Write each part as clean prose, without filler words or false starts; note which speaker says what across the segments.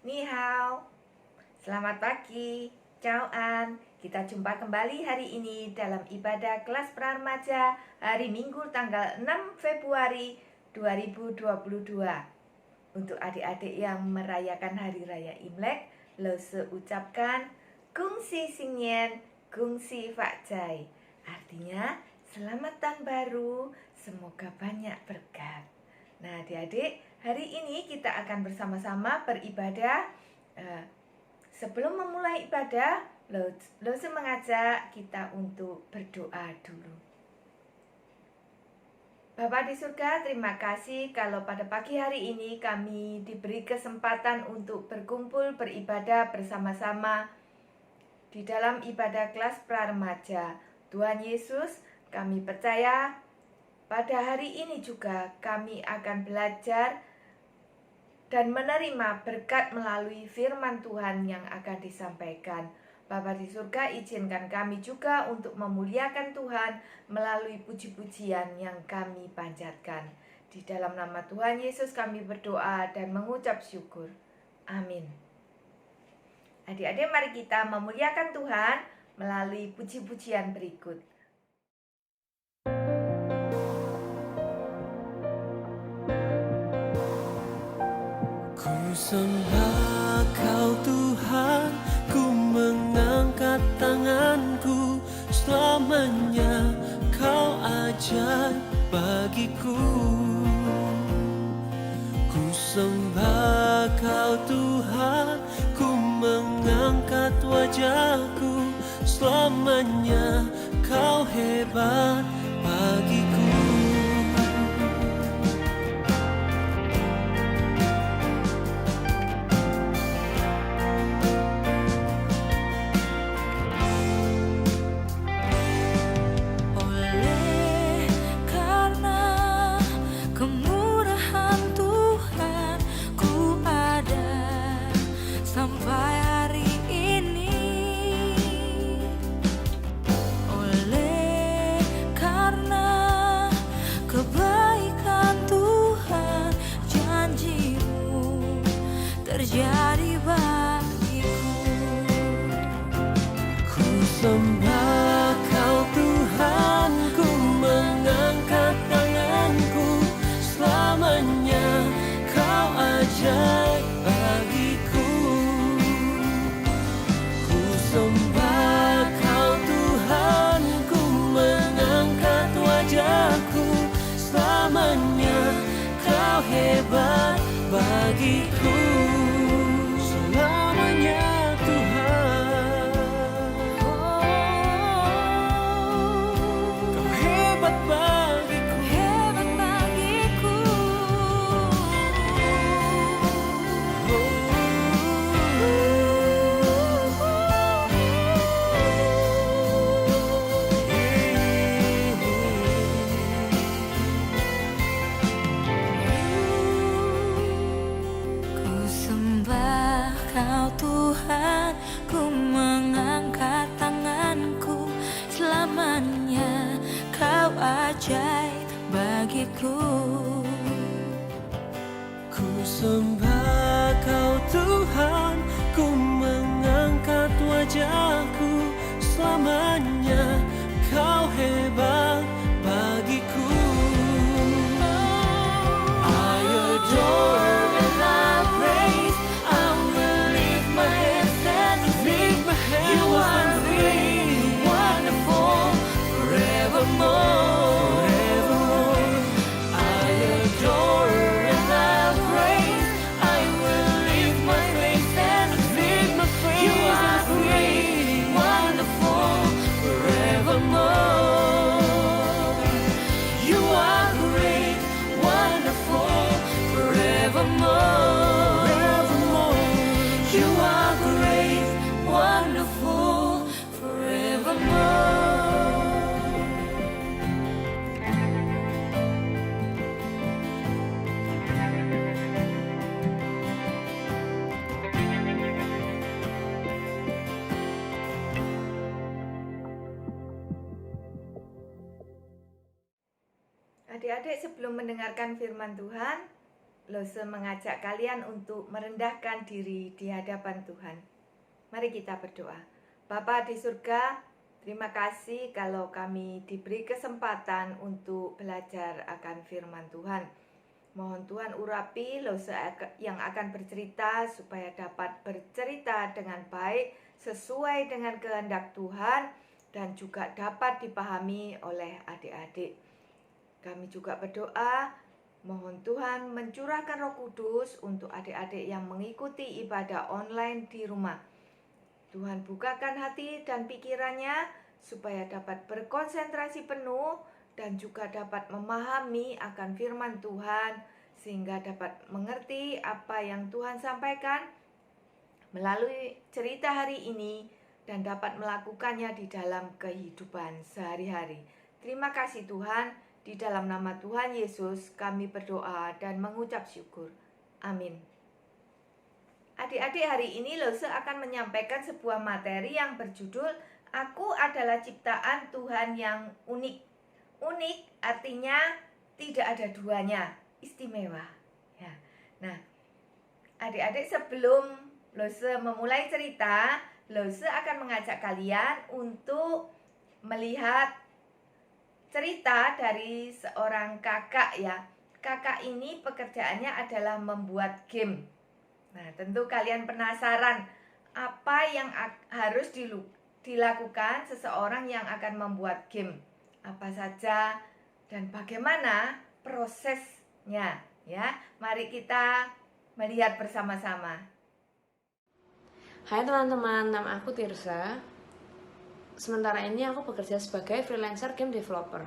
Speaker 1: Ni hao, selamat pagi, ciao an. Kita jumpa kembali hari ini dalam ibadah kelas praremaja hari Minggu tanggal 6 Februari 2022. Untuk adik-adik yang merayakan Hari Raya Imlek, Lose ucapkan Kung Si Singyen, Kung Si Fak Jai. Artinya, selamat tahun baru, semoga banyak berkat. Nah, adik-adik, hari ini kita akan bersama-sama beribadah. Sebelum memulai ibadah, Lose mengajak kita untuk berdoa dulu. Bapa di surga, terima kasih kalau pada pagi hari ini kami diberi kesempatan untuk berkumpul beribadah bersama-sama di dalam ibadah kelas praremaja. Tuhan Yesus, kami percaya pada hari ini juga kami akan belajar dan menerima berkat melalui firman Tuhan yang akan disampaikan. Bapa di surga, izinkan kami juga untuk memuliakan Tuhan melalui puji-pujian yang kami panjatkan. Di dalam nama Tuhan Yesus kami berdoa dan mengucap syukur. Amin. Adik-adik, mari kita memuliakan Tuhan melalui puji-pujian berikut.
Speaker 2: Ku sembah Kau Tuhan, ku mengangkat tanganku. Selamanya Kau ajaib bagiku. Ku sembah Kau Tuhan, ku mengangkat wajahku. Selamanya Kau hebat bagiku.
Speaker 3: Terjadi bagiku.
Speaker 2: Ku sembah Kau Tuhan, ku mengangkat tanganku. Selamanya Kau ajaib bagiku. Ku sembah Kau Tuhan, ku mengangkat wajahku. Selamanya Kau hebat bagiku. Selamanya Tuhan, Kau hebat bagiku.
Speaker 3: Hebat bagiku. Ku sembah Kau Tuhan, ku mengangkat tanganku. Selamanya Kau ajaib bagiku.
Speaker 2: Ku sembah Kau Tuhan, ku mengangkat wajahku. Selamanya Kau hebat bagiku. I adore and I praise. I will lift my hands and lift my hands. You are great, wonderful, forevermore. I adore and I praise. I will lift my face and lift my face. You are great, wonderful, forevermore. You are great, wonderful, forevermore. You are great, wonderful, forevermore.
Speaker 1: Adik-adik, sebelum mendengarkan firman Tuhan, Lose mengajak kalian untuk merendahkan diri di hadapan Tuhan. Mari kita berdoa. Bapa di surga, terima kasih kalau kami diberi kesempatan untuk belajar akan firman Tuhan. Mohon Tuhan urapi Lose yang akan bercerita supaya dapat bercerita dengan baik sesuai dengan kehendak Tuhan dan juga dapat dipahami oleh adik-adik. Kami juga berdoa, mohon Tuhan mencurahkan Roh Kudus untuk adik-adik yang mengikuti ibadah online di rumah. Tuhan bukakan hati dan pikirannya supaya dapat berkonsentrasi penuh dan juga dapat memahami akan firman Tuhan sehingga dapat mengerti apa yang Tuhan sampaikan melalui cerita hari ini dan dapat melakukannya di dalam kehidupan sehari-hari. Terima kasih Tuhan, di dalam nama Tuhan Yesus kami berdoa dan mengucap syukur. Amin. Adik-adik, hari ini Lose akan menyampaikan sebuah materi yang berjudul Aku adalah ciptaan Tuhan yang unik. Unik artinya tidak ada duanya, istimewa. Ya. Nah, adik-adik, sebelum Lose memulai cerita, Lose akan mengajak kalian untuk melihat cerita dari seorang kakak ya. Kakak ini pekerjaannya adalah membuat game. Nah, tentu kalian penasaran apa yang harus dilakukan seseorang yang akan membuat game. Apa saja dan bagaimana prosesnya ya. Mari kita melihat bersama-sama.
Speaker 4: Hai teman-teman, nama aku Tirsa. Sementara ini aku bekerja sebagai freelancer game developer.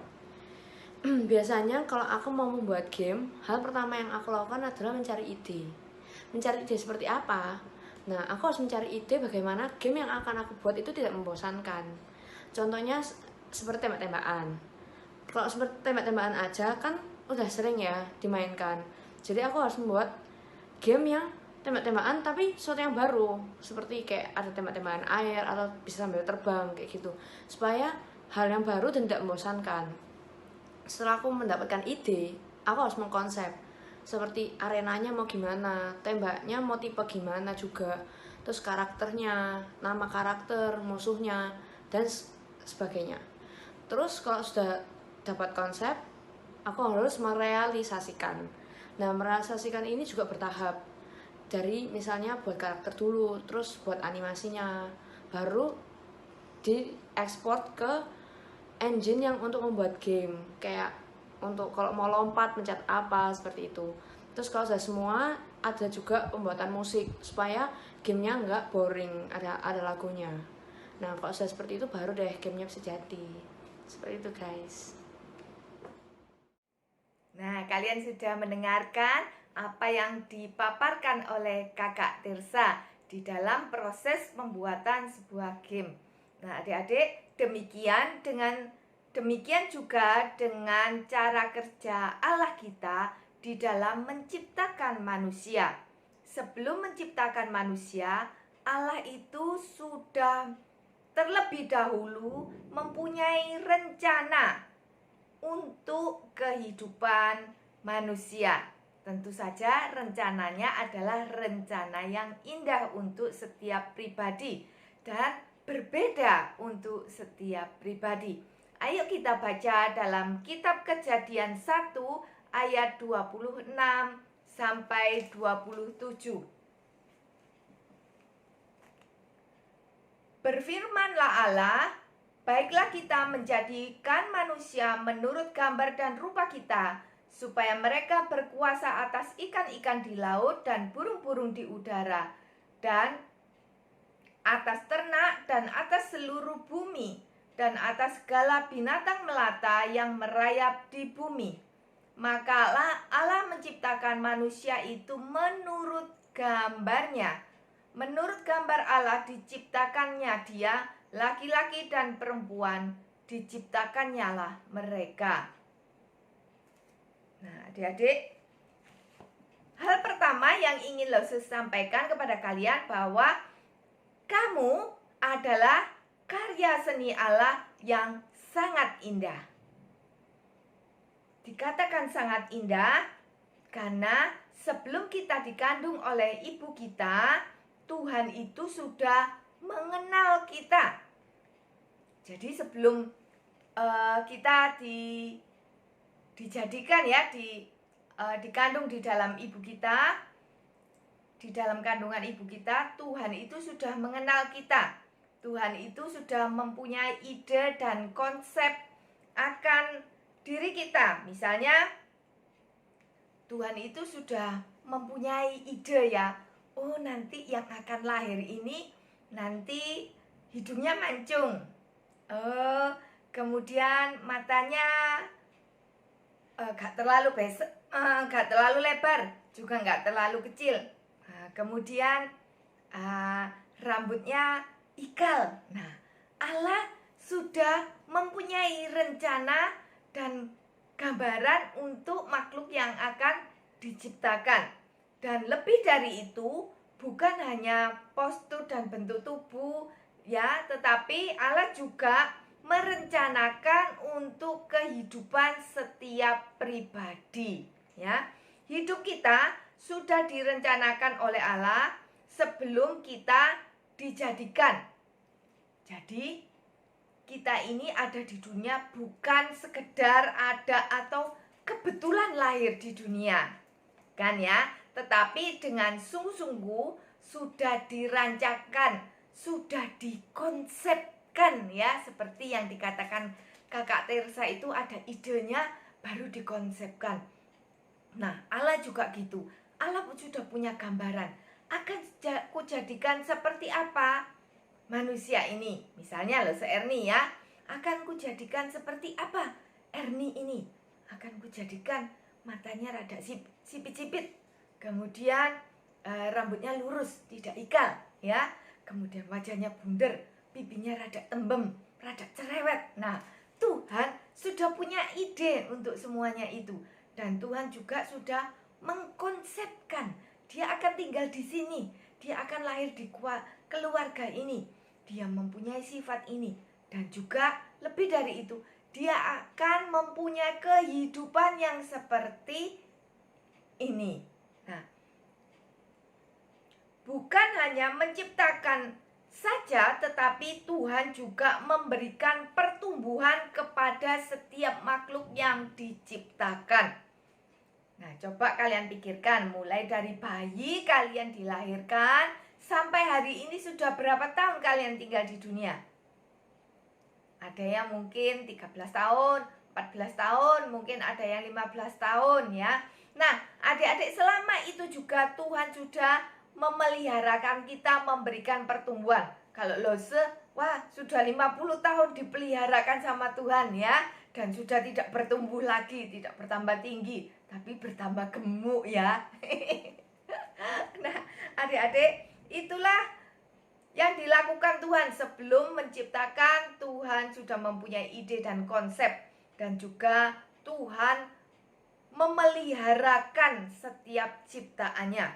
Speaker 4: Biasanya kalau aku mau membuat game, hal pertama yang aku lakukan adalah mencari ide. Mencari ide seperti apa? Nah, aku harus mencari ide bagaimana game yang akan aku buat itu tidak membosankan. Contohnya seperti tembak-tembakan. Kalau seperti tembak-tembakan aja kan udah sering ya dimainkan. Jadi aku harus membuat game yang tembak-tembakan tapi sesuatu yang baru, seperti kayak ada tembak-tembakan air atau bisa sambil terbang kayak gitu, supaya hal yang baru dan tidak membosankan. Setelah aku mendapatkan ide, aku harus mengkonsep seperti arenanya mau gimana, tembaknya mau tipe gimana juga, terus karakternya, nama karakter, musuhnya, dan sebagainya. Terus kalau sudah dapat konsep, aku harus merealisasikan. Nah, merealisasikan ini juga bertahap. Dari misalnya buat karakter dulu, terus buat animasinya, baru diekspor ke engine yang untuk membuat game, kayak untuk kalau mau lompat mencet apa seperti itu. Terus kalau sudah semua, ada juga pembuatan musik supaya gamenya nggak boring, ada lagunya. Nah, kalau sudah seperti itu baru deh gamenya bisa jadi. Seperti itu guys.
Speaker 1: Nah, kalian sudah mendengarkan apa yang dipaparkan oleh kakak Tirsa di dalam proses pembuatan sebuah game. Nah, adik-adik, demikian juga dengan cara kerja Allah kita di dalam menciptakan manusia. Sebelum menciptakan manusia, Allah itu sudah terlebih dahulu mempunyai rencana untuk kehidupan manusia. Tentu saja rencananya adalah rencana yang indah untuk setiap pribadi dan berbeda untuk setiap pribadi. Ayo kita baca dalam kitab Kejadian 1 ayat 26 sampai 27. Berfirmanlah Allah, baiklah kita menjadikan manusia menurut gambar dan rupa kita, supaya mereka berkuasa atas ikan-ikan di laut dan burung-burung di udara, dan atas ternak dan atas seluruh bumi, dan atas segala binatang melata yang merayap di bumi. Maka Allah menciptakan manusia itu menurut gambarnya. Menurut gambar Allah diciptakannya dia, laki-laki dan perempuan diciptakannya lah mereka. Nah, adik-adik, hal pertama yang ingin Lose sampaikan kepada kalian bahwa kamu adalah karya seni Allah yang sangat indah. Dikatakan sangat indah karena sebelum kita dikandung oleh ibu kita, Tuhan itu sudah mengenal kita. Jadi sebelum kita dijadikan ya, dikandung di dalam ibu kita, di dalam kandungan ibu kita, Tuhan itu sudah mengenal kita. Tuhan itu sudah mempunyai ide dan konsep akan diri kita. Misalnya, Tuhan itu sudah mempunyai ide ya. Oh, nanti yang akan lahir ini nanti hidungnya mancung. Kemudian matanya gak terlalu lebar, juga gak terlalu kecil. Kemudian rambutnya ikal. Nah, Allah sudah mempunyai rencana dan gambaran untuk makhluk yang akan diciptakan. Dan lebih dari itu, bukan hanya postur dan bentuk tubuh ya, tetapi Allah juga merencanakan untuk kehidupan setiap pribadi ya. Hidup kita sudah direncanakan oleh Allah sebelum kita dijadikan. Jadi kita ini ada di dunia bukan sekedar ada atau kebetulan lahir di dunia, kan ya, tetapi dengan sungguh-sungguh sudah dirancangkan, sudah dikonsepkan ya, seperti yang dikatakan Kakak Tirsa itu ada idenya baru dikonsepkan. Nah, Allah juga gitu. Allah sudah punya gambaran akan kujadikan seperti apa manusia ini. Misalnya Erni ya, akan kujadikan seperti apa Erni ini. Akan kujadikan matanya rada sipit-sipit, kemudian rambutnya lurus, tidak ikal ya. Kemudian wajahnya bunder, pipinya rada tembem, rada cerewet. Nah, Tuhan sudah punya ide untuk semuanya itu. Dan Tuhan juga sudah mengkonsepkan dia akan tinggal di sini, dia akan lahir di keluarga ini, dia mempunyai sifat ini, dan juga lebih dari itu, dia akan mempunyai kehidupan yang seperti ini. Nah, bukan hanya menciptakan saja, tetapi Tuhan juga memberikan pertumbuhan kepada setiap makhluk yang diciptakan. Nah, coba kalian pikirkan, mulai dari bayi kalian dilahirkan sampai hari ini sudah berapa tahun kalian tinggal di dunia? Ada yang mungkin 13 tahun, 14 tahun, mungkin ada yang 15 tahun ya. Nah, adik-adik, selama itu juga Tuhan sudah memeliharakan kita, memberikan pertumbuhan. Kalau Lose, wah sudah 50 tahun dipeliharakan sama Tuhan ya. Dan sudah tidak bertumbuh lagi, tidak bertambah tinggi, tapi bertambah gemuk ya. Nah, adik-adik, itulah yang dilakukan Tuhan sebelum menciptakan. Tuhan sudah mempunyai ide dan konsep, dan juga Tuhan memeliharakan setiap ciptaannya.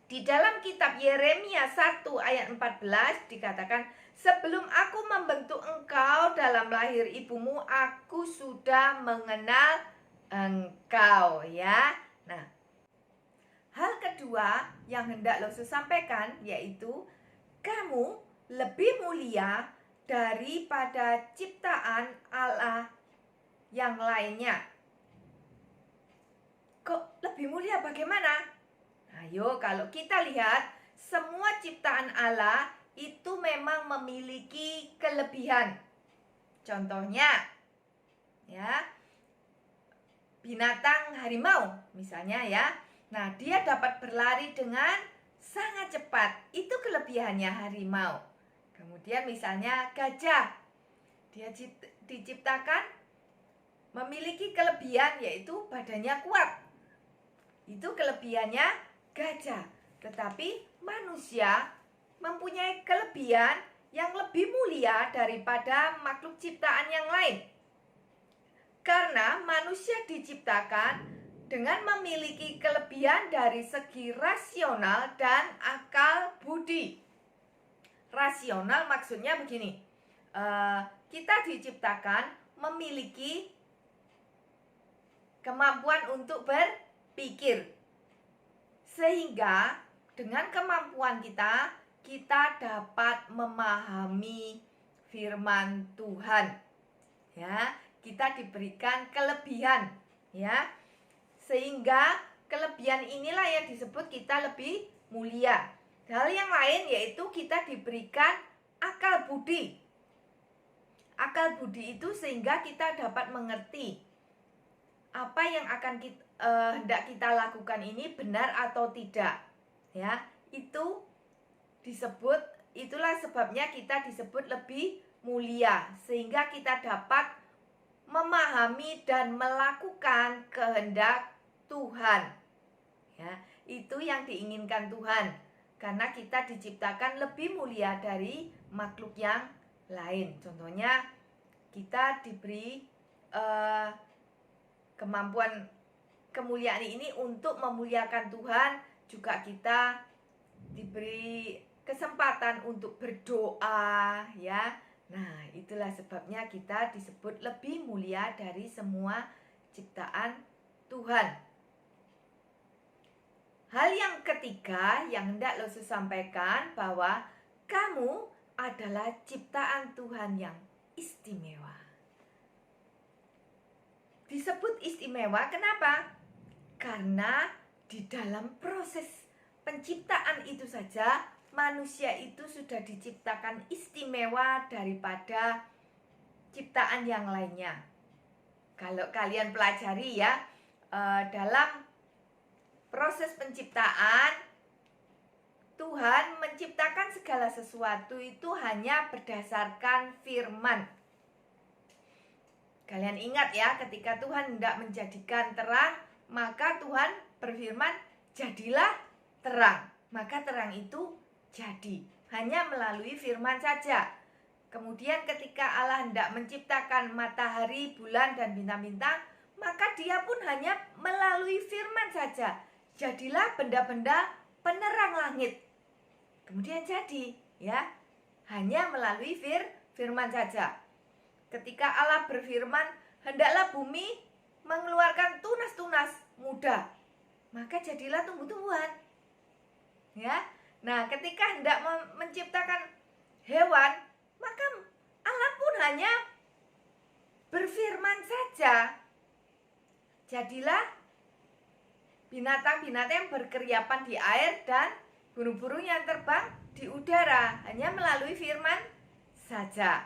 Speaker 1: Di dalam kitab Yeremia 1 ayat 14 dikatakan, sebelum aku membentuk engkau dalam lahir ibumu, aku sudah mengenal engkau ya. Nah, hal kedua yang hendak Lose sampaikan yaitu kamu lebih mulia daripada ciptaan Allah yang lainnya. Kok lebih mulia bagaimana? Ayo, kalau kita lihat semua ciptaan Allah itu memang memiliki kelebihan. Contohnya ya, binatang harimau misalnya ya. Nah, dia dapat berlari dengan sangat cepat. Itu kelebihannya harimau. Kemudian misalnya gajah. Dia diciptakan memiliki kelebihan yaitu badannya kuat. Itu kelebihannya gajah. Tetapi manusia mempunyai kelebihan yang lebih mulia daripada makhluk ciptaan yang lain. Karena manusia diciptakan dengan memiliki kelebihan dari segi rasional dan akal budi. Rasional maksudnya begini, kita diciptakan memiliki kemampuan untuk berpikir. Sehingga dengan kemampuan kita, kita dapat memahami firman Tuhan. Ya, kita diberikan kelebihan, ya. Sehingga kelebihan inilah yang disebut kita lebih mulia. Hal yang lain yaitu kita diberikan akal budi. Akal budi itu sehingga kita dapat mengerti apa yang akan hendak kita lakukan ini benar atau tidak. Ya, itu disebut, itulah sebabnya kita disebut lebih mulia, sehingga kita dapat memahami dan melakukan kehendak Tuhan. Ya, itu yang diinginkan Tuhan, karena kita diciptakan lebih mulia dari makhluk yang lain. Contohnya kita diberi kemampuan kemuliaan ini untuk memuliakan Tuhan, juga kita diberi kesempatan untuk berdoa, ya. Nah, itulah sebabnya kita disebut lebih mulia dari semua ciptaan Tuhan. Hal yang ketiga yang hendak Yesus sampaikan bahwa kamu adalah ciptaan Tuhan yang istimewa. Disebut istimewa kenapa? Karena di dalam proses penciptaan itu saja manusia itu sudah diciptakan istimewa daripada ciptaan yang lainnya. Kalau kalian pelajari ya, dalam proses penciptaan, Tuhan menciptakan segala sesuatu itu hanya berdasarkan firman. Kalian ingat ya, ketika Tuhan hendak menjadikan terang, maka Tuhan berfirman, jadilah terang. Maka terang itu jadi, hanya melalui firman saja. Kemudian ketika Allah hendak menciptakan matahari, bulan, dan bintang-bintang, maka dia pun hanya melalui firman saja. Jadilah benda-benda penerang langit. Kemudian jadi, ya, hanya melalui firman saja. Ketika Allah berfirman, hendaklah bumi mengeluarkan tunas-tunas muda, maka jadilah tumbuh-tumbuhan. Ya. Nah, ketika hendak menciptakan hewan, maka Allah pun hanya berfirman saja. Jadilah binatang-binatang yang berkeriapan di air dan burung-burung yang terbang di udara, hanya melalui firman saja.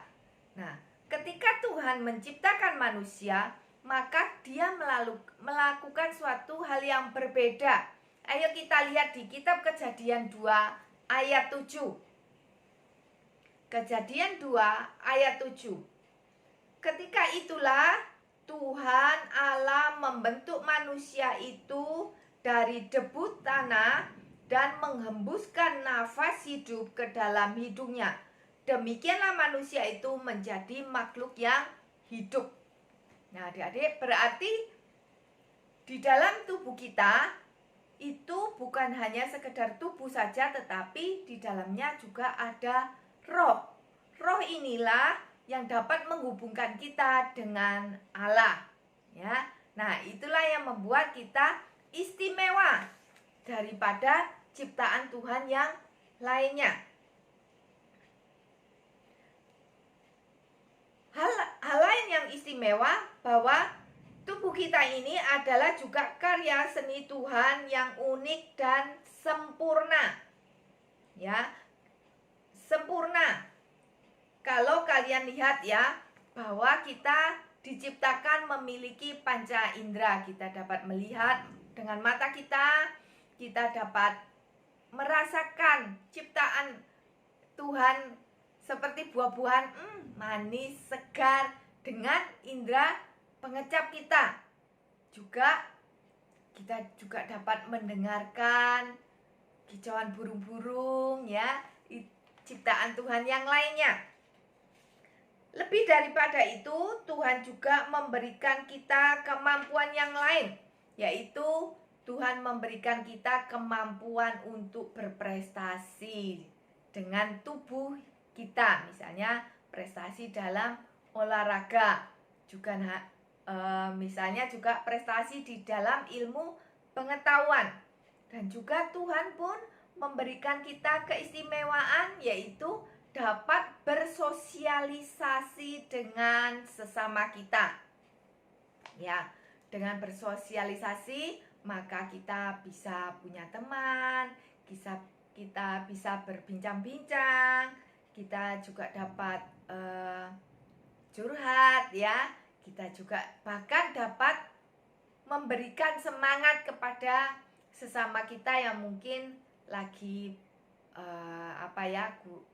Speaker 1: Nah, ketika Tuhan menciptakan manusia, maka dia melakukan suatu hal yang berbeda. Ayo kita lihat di kitab Kejadian 2 ayat 7. Kejadian 2 ayat 7. Ketika itulah Tuhan Allah membentuk manusia itu dari debu tanah dan menghembuskan nafas hidup ke dalam hidungnya. Demikianlah manusia itu menjadi makhluk yang hidup. Nah, adik-adik, berarti di dalam tubuh kita itu bukan hanya sekedar tubuh saja, tetapi di dalamnya juga ada roh. Roh inilah yang dapat menghubungkan kita dengan Allah. Ya, nah itulah yang membuat kita istimewa daripada ciptaan Tuhan yang lainnya. Hal lain yang istimewa bahwa tubuh kita ini adalah juga karya seni Tuhan yang unik dan sempurna. Ya, sempurna. Kalau kalian lihat ya, bahwa kita diciptakan memiliki panca indera. Kita dapat melihat dengan mata kita, kita dapat merasakan ciptaan Tuhan seperti buah-buahan manis, segar dengan indera pengecap kita. Kita juga dapat mendengarkan kicauan burung-burung, ya, ciptaan Tuhan yang lainnya. Lebih daripada itu, Tuhan juga memberikan kita kemampuan yang lain, yaitu Tuhan memberikan kita kemampuan untuk berprestasi dengan tubuh kita. Misalnya prestasi dalam olahraga, juga misalnya juga prestasi di dalam ilmu pengetahuan. Dan juga Tuhan pun memberikan kita keistimewaan, yaitu dapat bersosialisasi dengan sesama kita. Ya, dengan bersosialisasi maka kita bisa punya teman, kita bisa berbincang-bincang, kita juga dapat curhat ya, kita juga bahkan dapat memberikan semangat kepada sesama kita yang mungkin lagi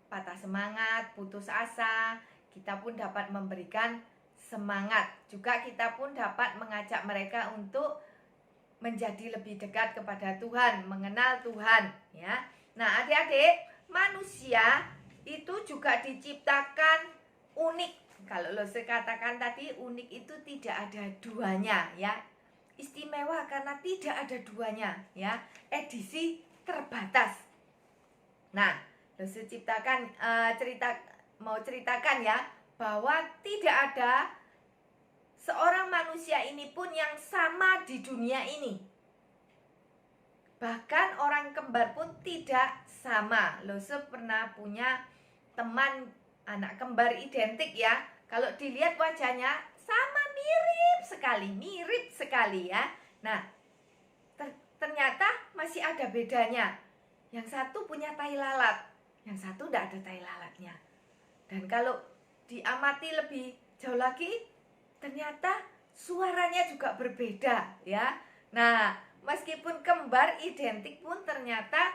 Speaker 1: patah semangat, putus asa. Kita pun dapat memberikan semangat. Juga kita pun dapat mengajak mereka untuk menjadi lebih dekat kepada Tuhan, mengenal Tuhan ya. Nah, adik-adik, manusia itu juga diciptakan unik. Kalau saya katakan tadi, unik itu tidak ada duanya ya. Istimewa karena tidak ada duanya ya. Edisi terbatas. Nah, saya ceritakan ya, bahwa tidak ada seorang manusia ini pun yang sama di dunia ini. Bahkan orang kembar pun tidak sama. Saya pernah punya teman anak kembar identik ya. Kalau dilihat wajahnya sama, mirip sekali ya. Nah, ternyata masih ada bedanya. Yang satu punya tai lalat, yang satu tidak ada tai lalatnya. Dan kalau diamati lebih jauh lagi, ternyata suaranya juga berbeda ya. Nah, meskipun kembar identik pun ternyata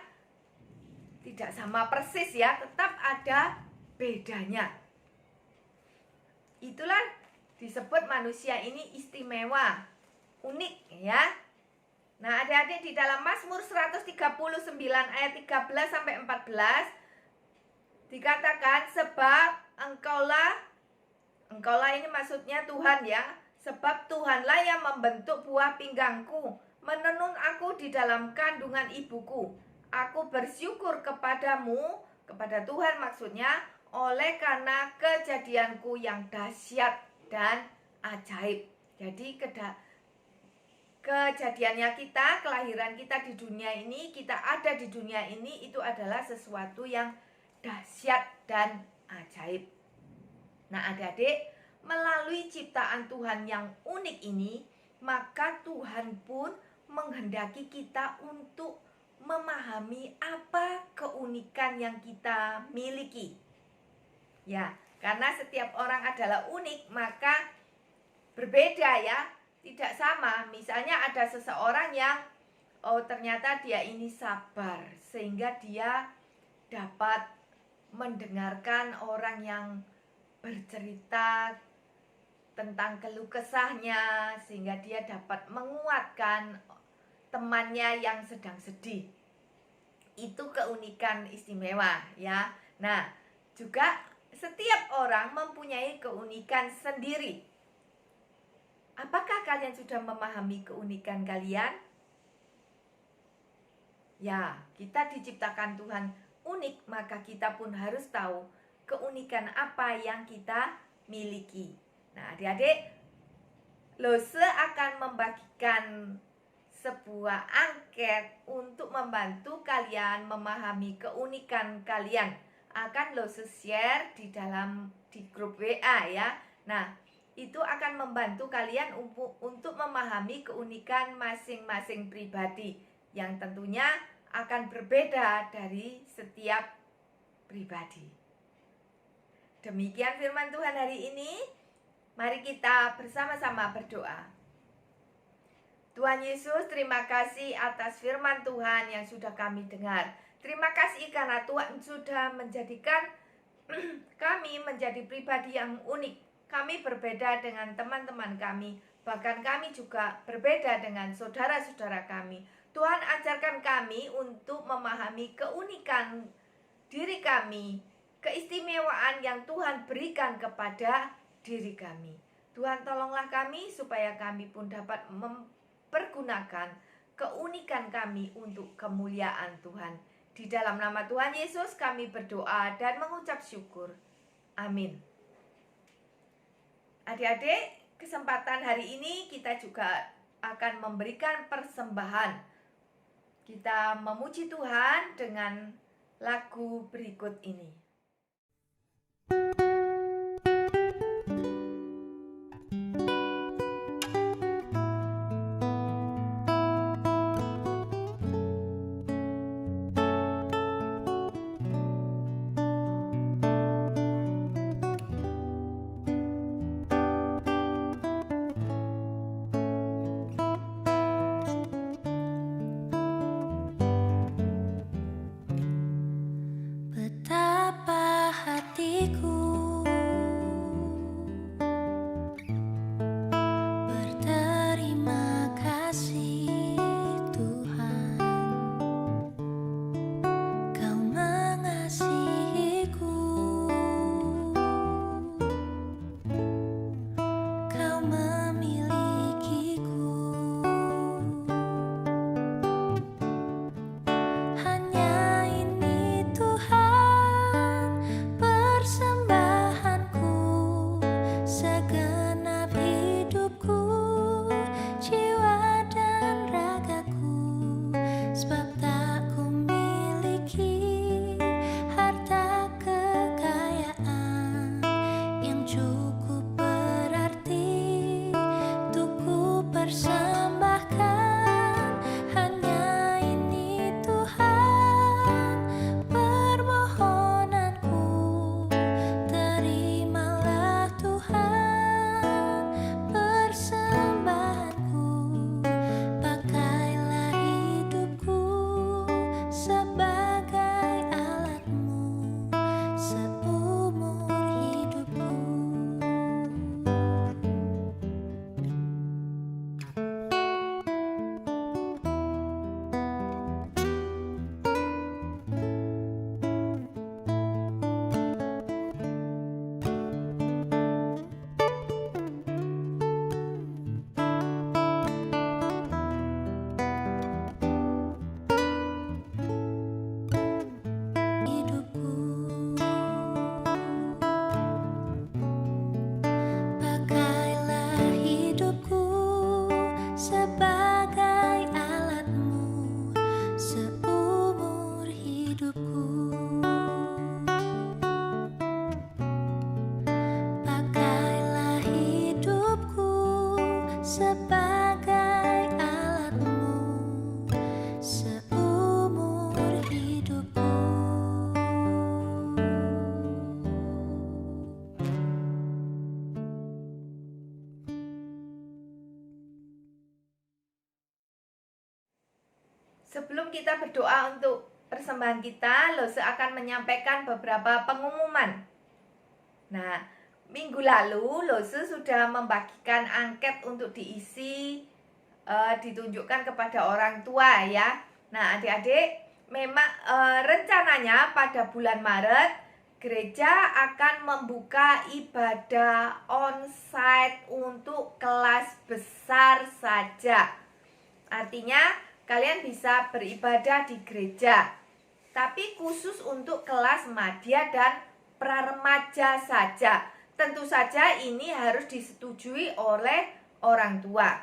Speaker 1: tidak sama persis ya, tetap ada bedanya. Itulah disebut manusia ini istimewa, unik ya. Nah, adik-adik, di dalam Mazmur 139 ayat 13 sampai 14 dikatakan, sebab engkaulah ini maksudnya Tuhan ya, sebab Tuhanlah yang membentuk buah pinggangku, menenun aku di dalam kandungan ibuku. Aku bersyukur kepadamu, kepada Tuhan maksudnya, oleh karena kejadianku yang dahsyat dan ajaib. Jadi kejadiannya kita, kelahiran kita di dunia ini, kita ada di dunia ini, itu adalah sesuatu yang dahsyat dan ajaib. Nah, adik-adik, melalui ciptaan Tuhan yang unik ini, maka Tuhan pun menghendaki kita untuk memahami apa keunikan yang kita miliki. Ya, karena setiap orang adalah unik, maka berbeda ya. Tidak sama. Misalnya ada seseorang yang ternyata dia ini sabar, sehingga dia dapat mendengarkan orang yang bercerita tentang keluh kesahnya, sehingga dia dapat menguatkan temannya yang sedang sedih. Itu keunikan istimewa ya. Nah, juga setiap orang mempunyai keunikan sendiri. Apakah kalian sudah memahami keunikan kalian? Ya, kita diciptakan Tuhan unik, maka kita pun harus tahu keunikan apa yang kita miliki. Nah, adik-adik, Lose akan membagikan sebuah angket untuk membantu kalian memahami keunikan kalian. Akan Lose share di grup WA ya. Nah, itu akan membantu kalian untuk memahami keunikan masing-masing pribadi yang tentunya akan berbeda dari setiap pribadi. Demikian firman Tuhan hari ini. Mari kita bersama-sama berdoa. Tuhan Yesus, terima kasih atas firman Tuhan yang sudah kami dengar. Terima kasih karena Tuhan sudah menjadikan kami menjadi pribadi yang unik. Kami berbeda dengan teman-teman kami, bahkan kami juga berbeda dengan saudara-saudara kami. Tuhan ajarkan kami untuk memahami keunikan diri kami, keistimewaan yang Tuhan berikan kepada diri kami. Tuhan, tolonglah kami supaya kami pun dapat mempergunakan keunikan kami untuk kemuliaan Tuhan. Di dalam nama Tuhan Yesus kami berdoa dan mengucap syukur. Amin. Adik-adik, kesempatan hari ini kita juga akan memberikan persembahan Kita memuji Tuhan dengan lagu berikut ini.
Speaker 3: Betapa hatiku berterima kasih Tuhan, Kau mengasihiku, Kau memilikiku. Hanya ini Tuhan persembahanku, segenap hidupku, jiwa dan ragaku. Sebab tak ku miliki harta kekayaan yang cukup berarti untuk ku persembahkan. Hanya ini Tuhan permohonanku, terimalah Tuhan persembahanku. Pakailah hidupku sebagai alatmu seumur hidupku. Pakailah hidupku sebagai alatmu seumur hidupku. Pakailah hidupku sebagai alatmu seumur hidupku.
Speaker 1: Sebelum kita berdoa untuk persembahan kita, Lose akan menyampaikan beberapa pengumuman. Nah, minggu lalu Lose sudah membagikan angket untuk diisi, ditunjukkan kepada orang tua ya. Nah, adik-adik, memang rencananya pada bulan Maret gereja akan membuka ibadah onsite untuk kelas besar saja. Artinya kalian bisa beribadah di gereja, tapi khusus untuk kelas madya dan praremaja saja. Tentu saja ini harus disetujui oleh orang tua.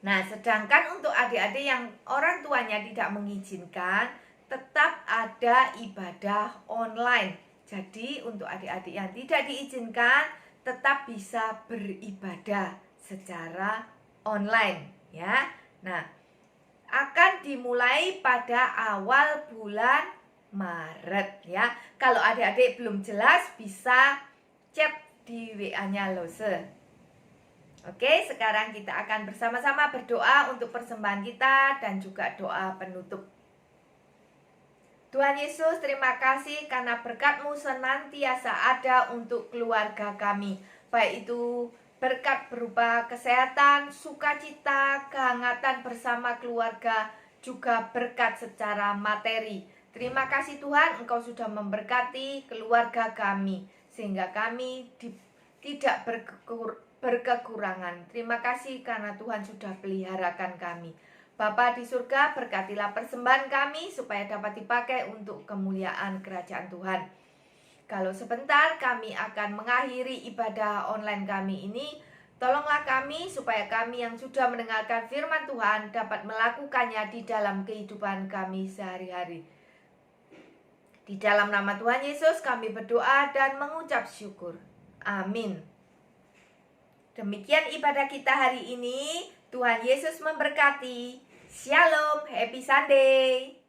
Speaker 1: Nah, sedangkan untuk adik-adik yang orang tuanya tidak mengizinkan, tetap ada ibadah online. Jadi untuk adik-adik yang tidak diizinkan, tetap bisa beribadah secara online ya. Nah, akan dimulai pada awal bulan Maret ya. Kalau adik-adik belum jelas bisa chat di WA-nya Lose. Oke, sekarang kita akan bersama-sama berdoa untuk persembahan kita dan juga doa penutup. Tuhan Yesus, terima kasih karena berkat-Mu senantiasa ada untuk keluarga kami. Baik itu berkat berupa kesehatan, sukacita, kehangatan bersama keluarga, juga berkat secara materi. Terima kasih Tuhan, Engkau sudah memberkati keluarga kami, sehingga kami tidak berkekurangan. Terima kasih karena Tuhan sudah peliharakan kami. Bapa di surga, berkatilah persembahan kami supaya dapat dipakai untuk kemuliaan kerajaan Tuhan. Kalau sebentar kami akan mengakhiri ibadah online kami ini, Tolonglah kami supaya kami yang sudah mendengarkan firman Tuhan dapat melakukannya di dalam kehidupan kami sehari-hari. Di dalam nama Tuhan Yesus kami berdoa dan mengucap syukur. Amin. Demikian ibadah kita hari ini. Tuhan Yesus memberkati. Shalom, happy Sunday.